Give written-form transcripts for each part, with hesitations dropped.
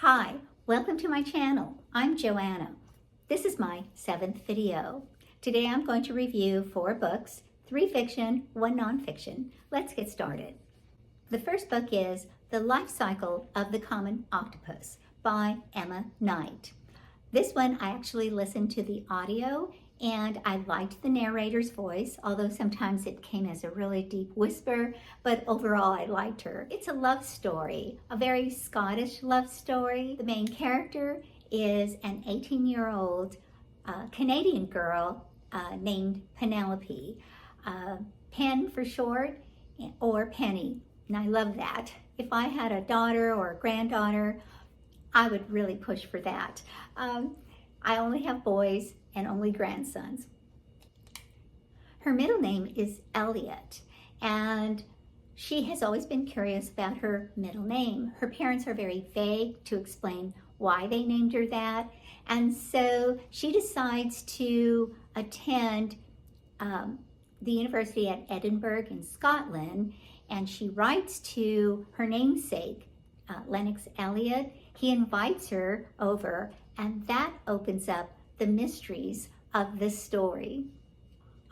Hi, welcome to my channel. I'm Joanna. This is my 7th video. Today I'm going to review 4 books, 3 fiction, 1 nonfiction. Let's get started. The first book is The Life Cycle of the Common Octopus by Emma Knight. This one I actually listened to the audio and I liked the narrator's voice, although sometimes it came as a really deep whisper, but overall I liked her. It's a love story, a very Scottish love story. The main character is an 18-year-old Canadian girl named Penelope. Pen for short, or Penny, and I love that. If I had a daughter or a granddaughter, I would really push for that. I only have boys and only grandsons. Her middle name is Elliot, and she has always been curious about her middle name. Her parents are very vague to explain why they named her that, and so she decides to attend the University at Edinburgh in Scotland, and she writes to her namesake, Lennox Elliot. He invites her over, and that opens up the mysteries of this story.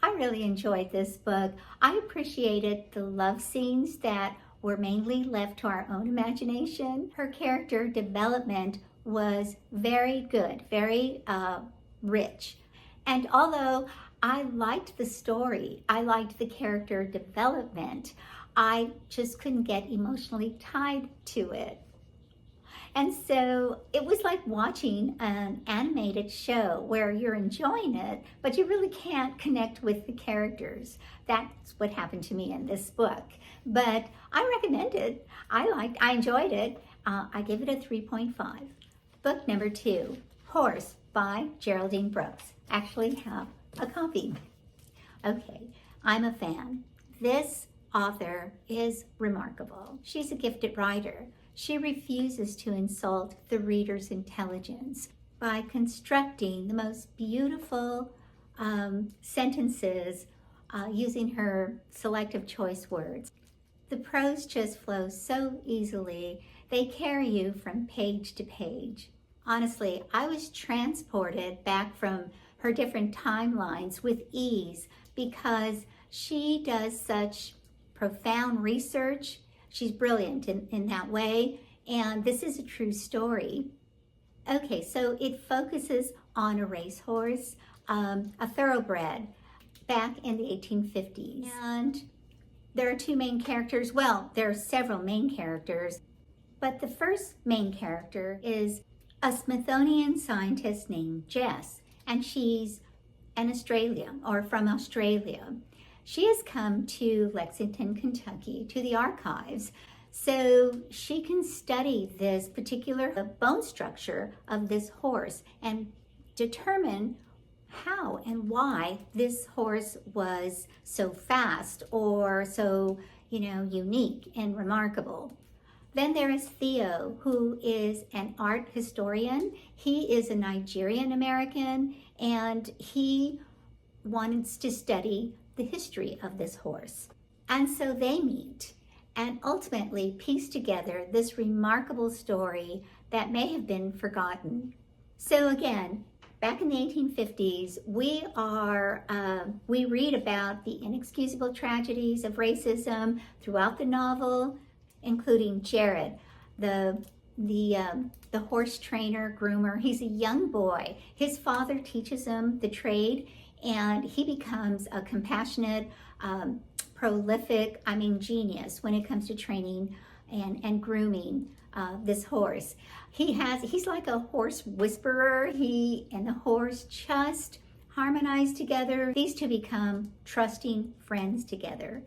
I really enjoyed this book. I appreciated the love scenes that were mainly left to our own imagination. Her character development was very good, very rich. And although I liked the story, I liked the character development, I just couldn't get emotionally tied to it. And so it was like watching an animated show where you're enjoying it, but you really can't connect with the characters. That's what happened to me in this book. But I recommend it. I enjoyed it. I give it a 3.5. Book number 2, Horse by Geraldine Brooks. Actually have a copy. Okay, I'm a fan. This author is remarkable. She's a gifted writer. She refuses to insult the reader's intelligence by constructing the most beautiful sentences using her selective choice words. The prose just flows so easily. They carry you from page to page. Honestly, I was transported back from her different timelines with ease because she does such profound research. She's brilliant in that way, and this is a true story. Okay, so it focuses on a racehorse, a thoroughbred, back in the 1850s. And there are 2 main characters. Well, there are several main characters, but the first main character is a Smithsonian scientist named Jess, and she's an Australian, or from Australia. She has come to Lexington, Kentucky, to the archives, so she can study this particular bone structure of this horse and determine how and why this horse was so fast or so, unique and remarkable. Then there is Theo, who is an art historian. He is a Nigerian American, and he wants to study the history of this horse. And so they meet and ultimately piece together this remarkable story that may have been forgotten. So again, back in the 1850s, we read about the inexcusable tragedies of racism throughout the novel, including Jared, the horse trainer, groomer. He's a young boy. His father teaches him the trade, and he becomes a compassionate, prolific, genius when it comes to training and grooming this horse. He's like a horse whisperer. He and the horse just harmonize together. These 2 become trusting friends together.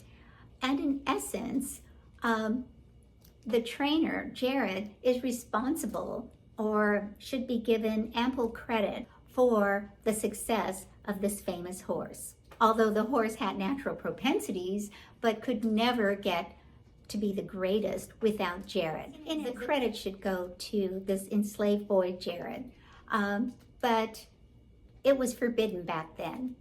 And in essence, the trainer, Jared, is responsible or should be given ample credit for the success of this famous horse. Although the horse had natural propensities, but could never get to be the greatest without Jared. And the credit should go to this enslaved boy, Jared. But it was forbidden back then.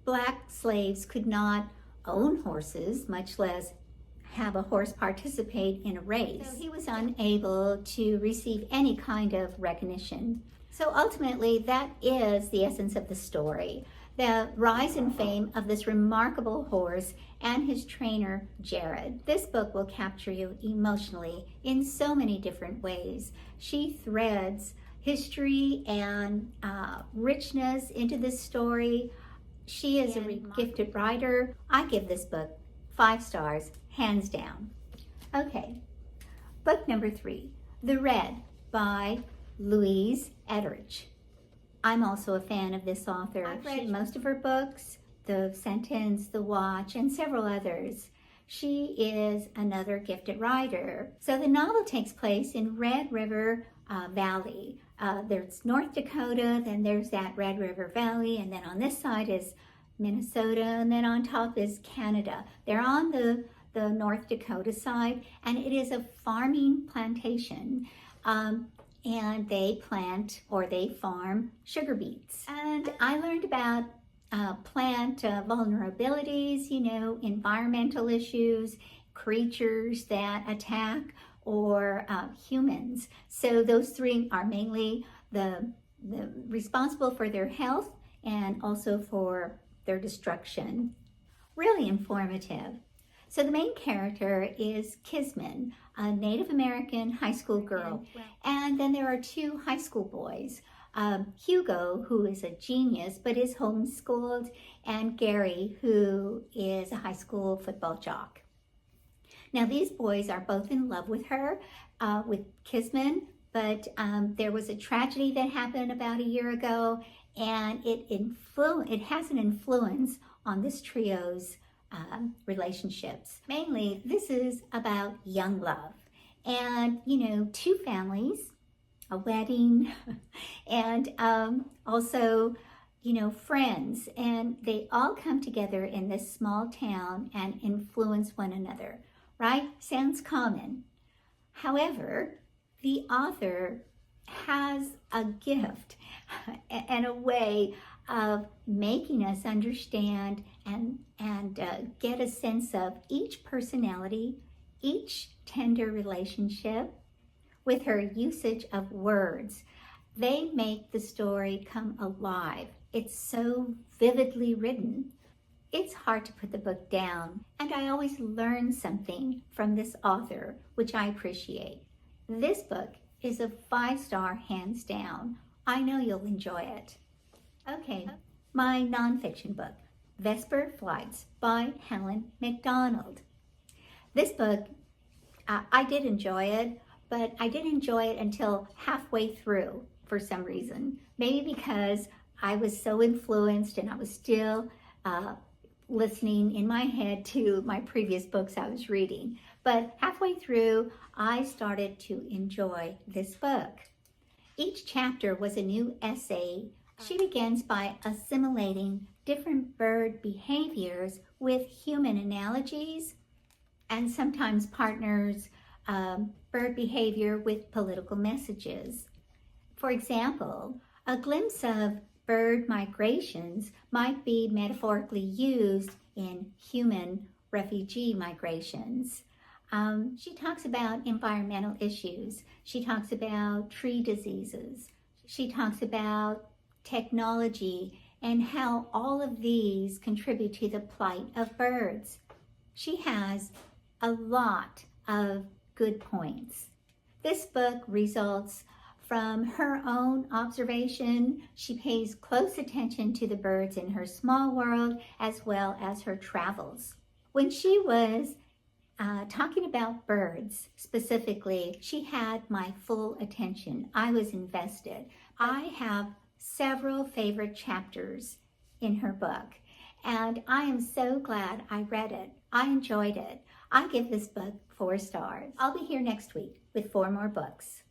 Black slaves could not own horses, much less have a horse participate in a race. So he was unable to receive any kind of recognition. So ultimately, that is the essence of the story. The rise and fame of this remarkable horse and his trainer, Jared. This book will capture you emotionally in so many different ways. She threads history and richness into this story. She is a gifted writer. I give this book 5 stars, hands down. Okay, book number 3, The Red by Louise Ederich. I'm also a fan of this author. I've read most of her books, The Sentence, The Watch, and several others. She is another gifted writer. So the novel takes place in Red River Valley. There's North Dakota, then there's that Red River Valley, and then on this side is Minnesota, and then on top is Canada. They're on the North Dakota side, and it is a farming plantation. And they plant or they farm sugar beets. And I learned about plant vulnerabilities, environmental issues, creatures that attack, or humans. So those 3 are mainly the responsible for their health and also for their destruction. Really informative. So the main character is Kismet, a Native American high school girl. And then there are 2 high school boys, Hugo, who is a genius but is homeschooled, and Gary, who is a high school football jock. Now these boys are both in love with her, with Kismet, but there was a tragedy that happened about a year ago, and it has an influence on this trio's relationships. Mainly, this is about young love and, 2 families, a wedding, and also, friends, and they all come together in this small town and influence one another, right? Sounds common. However, the author has a gift and a way of making us understand and get a sense of each personality, each tender relationship. With her usage of words, they make the story come alive. It's so vividly written. It's hard to put the book down, and I always learn something from this author, which I appreciate. This book is a 5-star, hands down. I know you'll enjoy it. Okay, my nonfiction book, Vesper Flights by Helen McDonald. This book, I did enjoy it, but I didn't enjoy it until halfway through for some reason. Maybe because I was so influenced and I was still listening in my head to my previous books I was reading. But halfway through, I started to enjoy this book. Each chapter was a new essay. She begins by assimilating different bird behaviors with human analogies and sometimes partners bird behavior with political messages. For example, a glimpse of bird migrations might be metaphorically used in human refugee migrations. She talks about environmental issues. She talks about tree diseases. She talks about technology and how all of these contribute to the plight of birds. She has a lot of good points. This book results from her own observation. She pays close attention to the birds in her small world as well as her travels. When she was talking about birds specifically, she had my full attention. I was invested. I have several favorite chapters in her book, and I am so glad I read it. I enjoyed it. I give this book 4 stars. I'll be here next week with 4 more books.